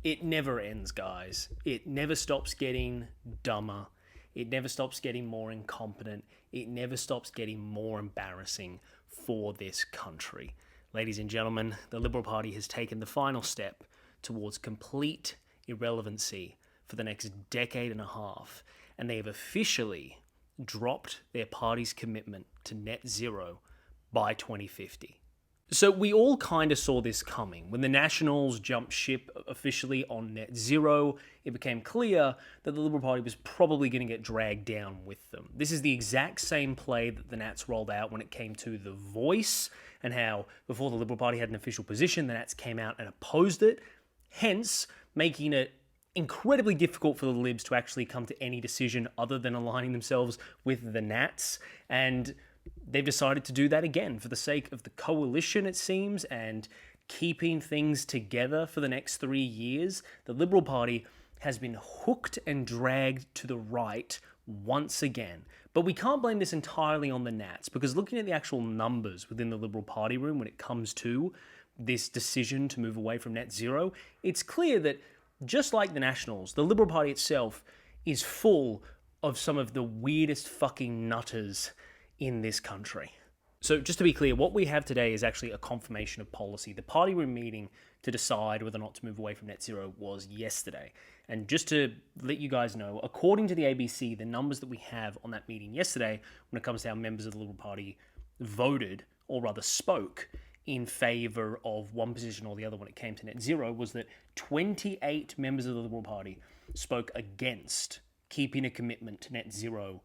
It never ends, guys. It never stops getting dumber. It never stops getting more incompetent. It never stops getting more embarrassing for this country. Ladies and gentlemen, the Liberal Party has taken the final step towards complete irrelevancy for the next decade and a half, and they have officially dropped their party's commitment to net zero by 2050. So we all kind of saw this coming. When the Nationals jumped ship officially on net zero, it became clear that the Liberal Party was probably going to get dragged down with them. This is the exact same play that the Nats rolled out when it came to The Voice, and how before the Liberal Party had an official position, the Nats came out and opposed it, hence making it incredibly difficult for the Libs to actually come to any decision other than aligning themselves with the Nats. And they've decided to do that again for the sake of the coalition, it seems, and keeping things together for the next 3 years. The Liberal Party has been hooked and dragged to the right once again. But we can't blame this entirely on the Nats, because looking at the actual numbers within the Liberal Party room when it comes to this decision to move away from net zero, it's clear that just like the Nationals, the Liberal Party itself is full of some of the weirdest fucking nutters in this country. So just to be clear, what we have today is actually a confirmation of policy. The party room meeting to decide whether or not to move away from net zero was yesterday. And just to let you guys know, according to the ABC, the numbers that we have on that meeting yesterday, when it comes to how members of the Liberal Party voted, or rather spoke, in favour of one position or the other when it came to net zero, was that 28 members of the Liberal Party spoke against keeping a commitment to net zero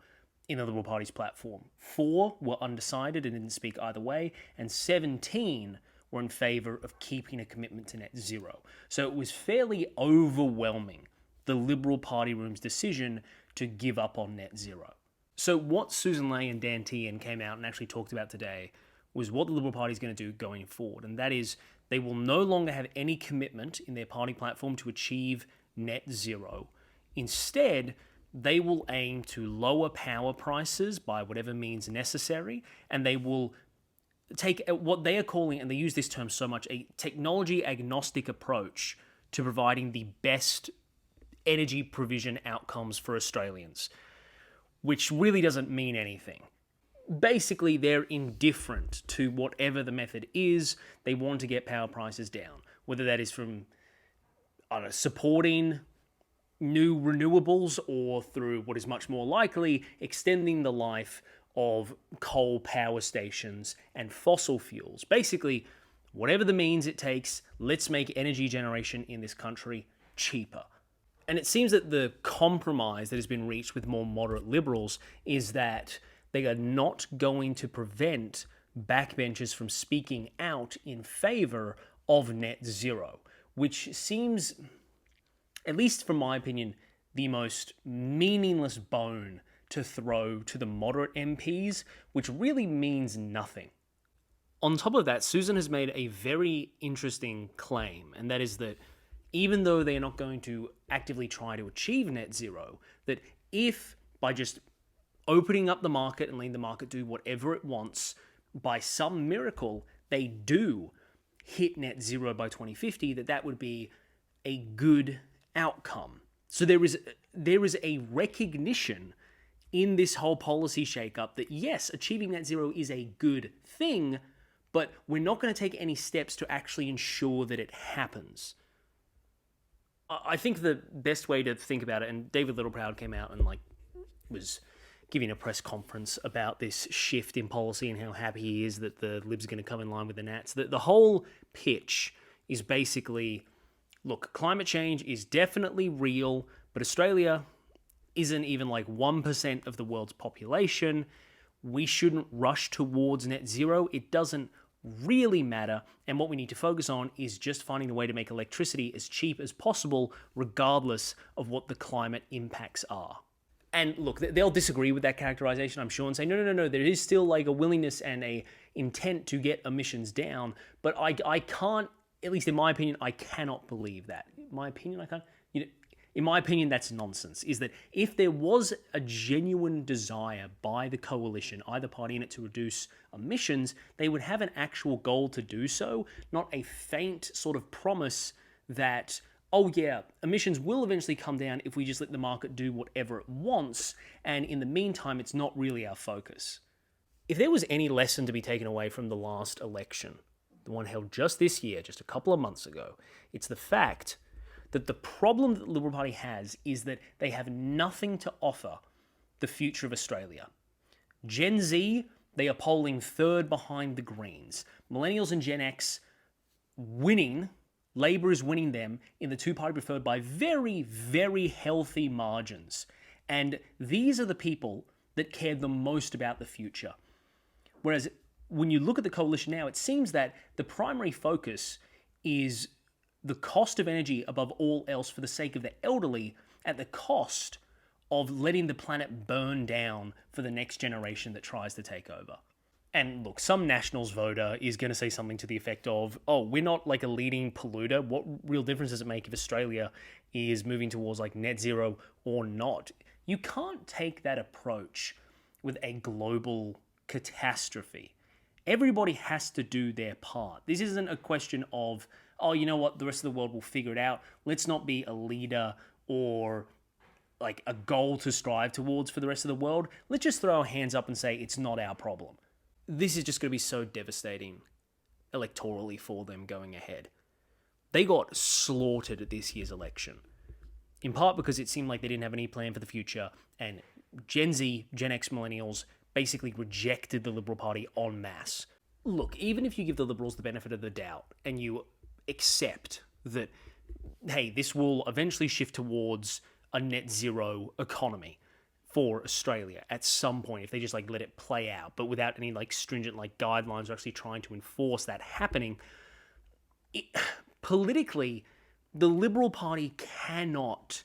in the Liberal Party's platform. 4 were undecided and didn't speak either way, and 17 were in favour of keeping a commitment to net zero. So it was fairly overwhelming, the Liberal Party room's decision to give up on net zero. So what Susan Ley and Dan Tehan came out and actually talked about today was what the Liberal Party is going to do going forward, and that is they will no longer have any commitment in their party platform to achieve net zero. Instead, they will aim to lower power prices by whatever means necessary, and they will take what they are calling, and they use this term so much, a technology-agnostic approach to providing the best energy provision outcomes for Australians, which really doesn't mean anything. Basically, they're indifferent to whatever the method is. They want to get power prices down, whether that is from, supporting new renewables, or through what is much more likely, extending the life of coal power stations and fossil fuels. Basically, whatever the means it takes, let's make energy generation in this country cheaper. And it seems that the compromise that has been reached with more moderate Liberals is that they are not going to prevent backbenchers from speaking out in favour of net zero, which seems, at least from my opinion, the most meaningless bone to throw to the moderate MPs, which really means nothing. On top of that, Susan has made a very interesting claim, and that is that even though they are not going to actively try to achieve net zero, that if by just opening up the market and letting the market do whatever it wants, by some miracle, they do hit net zero by 2050, that would be a good outcome. So there is a recognition in this whole policy shakeup that yes, achieving net zero is a good thing, but we're not going to take any steps to actually ensure that it happens. I think the best way to think about it, and David Littleproud came out and was giving a press conference about this shift in policy and how happy he is that the Libs are going to come in line with the Nats. The whole pitch is basically, look, climate change is definitely real, but Australia isn't even 1% of the world's population. We shouldn't rush towards net zero. It doesn't really matter, and what we need to focus on is just finding a way to make electricity as cheap as possible, regardless of what the climate impacts are. And look, they'll disagree with that characterization, I'm sure, and say, no, there is still a willingness and a intent to get emissions down, but I can't, at least in my opinion, I cannot believe that. In my opinion, I can't. In my opinion, that's nonsense, is that if there was a genuine desire by the coalition, either party in it, to reduce emissions, they would have an actual goal to do so, not a faint sort of promise that, oh yeah, emissions will eventually come down if we just let the market do whatever it wants, and in the meantime, it's not really our focus. If there was any lesson to be taken away from the last election, the one held just this year, just a couple of months ago, it's the fact that the problem that the Liberal Party has is that they have nothing to offer the future of Australia. Gen Z, they are polling third behind the Greens. Millennials and Gen X winning, Labor is winning them in the two-party preferred by very, very healthy margins. And these are the people that care the most about the future. Whereas when you look at the coalition now, it seems that the primary focus is the cost of energy above all else for the sake of the elderly at the cost of letting the planet burn down for the next generation that tries to take over. And look, some Nationals voter is going to say something to the effect of, oh, we're not like a leading polluter. What real difference does it make if Australia is moving towards like net zero or not? You can't take that approach with a global catastrophe. Everybody has to do their part. This isn't a question of, oh, you know what, the rest of the world will figure it out. Let's not be a leader or like a goal to strive towards for the rest of the world. Let's just throw our hands up and say it's not our problem. This is just going to be so devastating electorally for them going ahead. They got slaughtered at this year's election, in part because it seemed like they didn't have any plan for the future, and Gen Z, Gen X millennials basically rejected the Liberal Party en masse. Look, even if you give the Liberals the benefit of the doubt and you accept that, hey, this will eventually shift towards a net zero economy for Australia at some point, if they just like let it play out, but without any like stringent like guidelines or actually trying to enforce that happening, politically, the Liberal Party cannot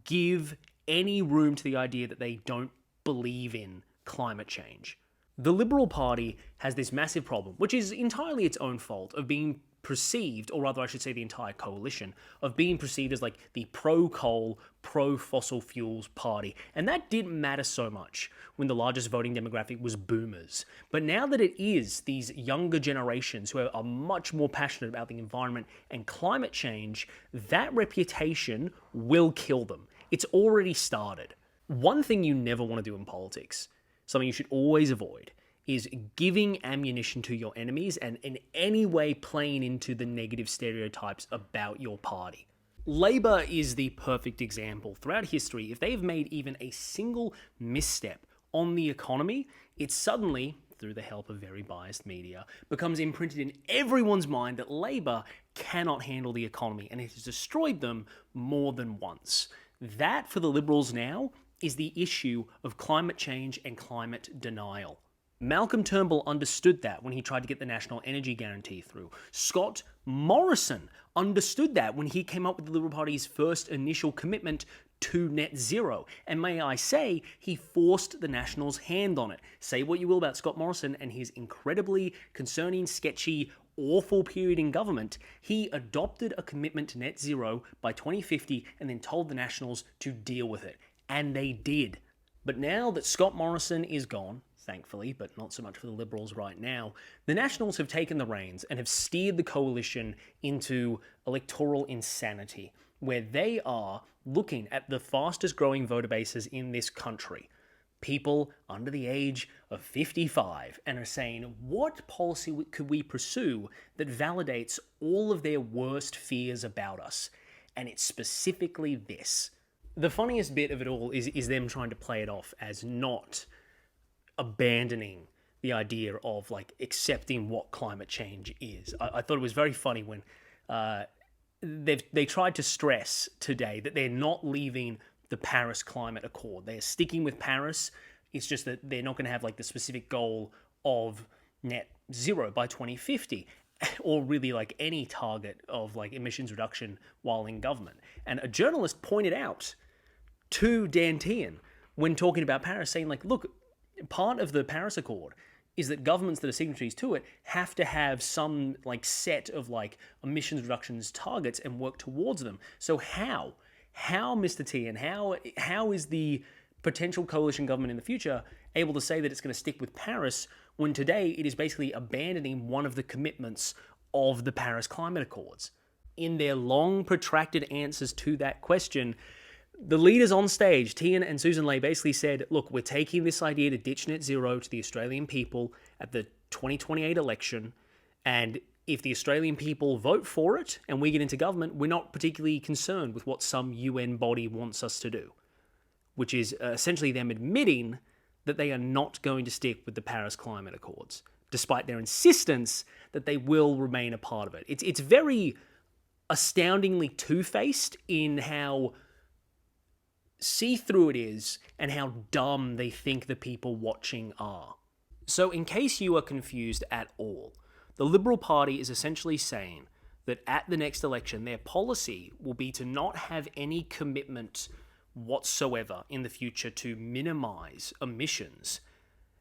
give any room to the idea that they don't believe in climate change. The Liberal Party has this massive problem, which is entirely its own fault, of being perceived, or rather I should say the entire coalition, of being perceived as like the pro-coal, pro-fossil fuels party. And that didn't matter so much when the largest voting demographic was boomers. But now that it is these younger generations who are much more passionate about the environment and climate change, that reputation will kill them. It's already started. One thing you never want to do in politics, something you should always avoid, is giving ammunition to your enemies and in any way playing into the negative stereotypes about your party. Labor is the perfect example. Throughout history, if they've made even a single misstep on the economy, it suddenly, through the help of very biased media, becomes imprinted in everyone's mind that Labor cannot handle the economy, and it has destroyed them more than once. That, for the Liberals now, is the issue of climate change and climate denial. Malcolm Turnbull understood that when he tried to get the National Energy Guarantee through. Scott Morrison understood that when he came up with the Liberal Party's first initial commitment to net zero. And may I say, he forced the Nationals' hand on it. Say what you will about Scott Morrison and his incredibly concerning, sketchy, awful period in government, he adopted a commitment to net zero by 2050 and then told the Nationals to deal with it. And they did. But now that Scott Morrison is gone, thankfully, but not so much for the Liberals right now, the Nationals have taken the reins and have steered the coalition into electoral insanity, where they are looking at the fastest growing voter bases in this country, people under the age of 55, and are saying, what policy could we pursue that validates all of their worst fears about us? And it's specifically this. The funniest bit of it all is them trying to play it off as not abandoning the idea of like accepting what climate change is. I thought it was very funny when they tried to stress today that they're not leaving the Paris Climate Accord. They're sticking with Paris. It's just that they're not going to have like the specific goal of net zero by 2050. Or really like any target of like emissions reduction while in government. And a journalist pointed out to Dan Tehan when talking about Paris, saying like, look, part of the Paris Accord is that governments that are signatories to it have to have some like set of like emissions reductions targets and work towards them. So how, Mr. Tehan, how is the potential coalition government in the future able to say that it's going to stick with Paris when today it is basically abandoning one of the commitments of the Paris Climate Accords? in their long, protracted answers to that question, the leaders on stage, Tian and Susan Ley, basically said, look, we're taking this idea to ditch net zero to the Australian people at the 2028 election, and if the Australian people vote for it and we get into government, we're not particularly concerned with what some UN body wants us to do, which is essentially them admitting that they are not going to stick with the Paris Climate Accords, despite their insistence that they will remain a part of it. It's very astoundingly two-faced in how see-through it is and how dumb they think the people watching are. So in case you are confused at all, the Liberal Party is essentially saying that at the next election, their policy will be to not have any commitment whatsoever in the future to minimise emissions.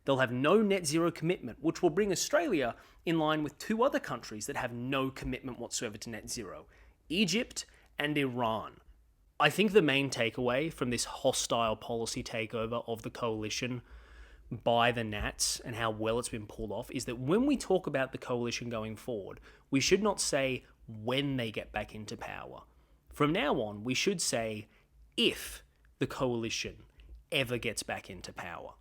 They'll have no net zero commitment, which will bring Australia in line with two other countries that have no commitment whatsoever to net zero, Egypt and Iran. I think the main takeaway from this hostile policy takeover of the coalition by the Nats and how well it's been pulled off is that when we talk about the coalition going forward, we should not say when they get back into power. From now on, we should say if the coalition ever gets back into power.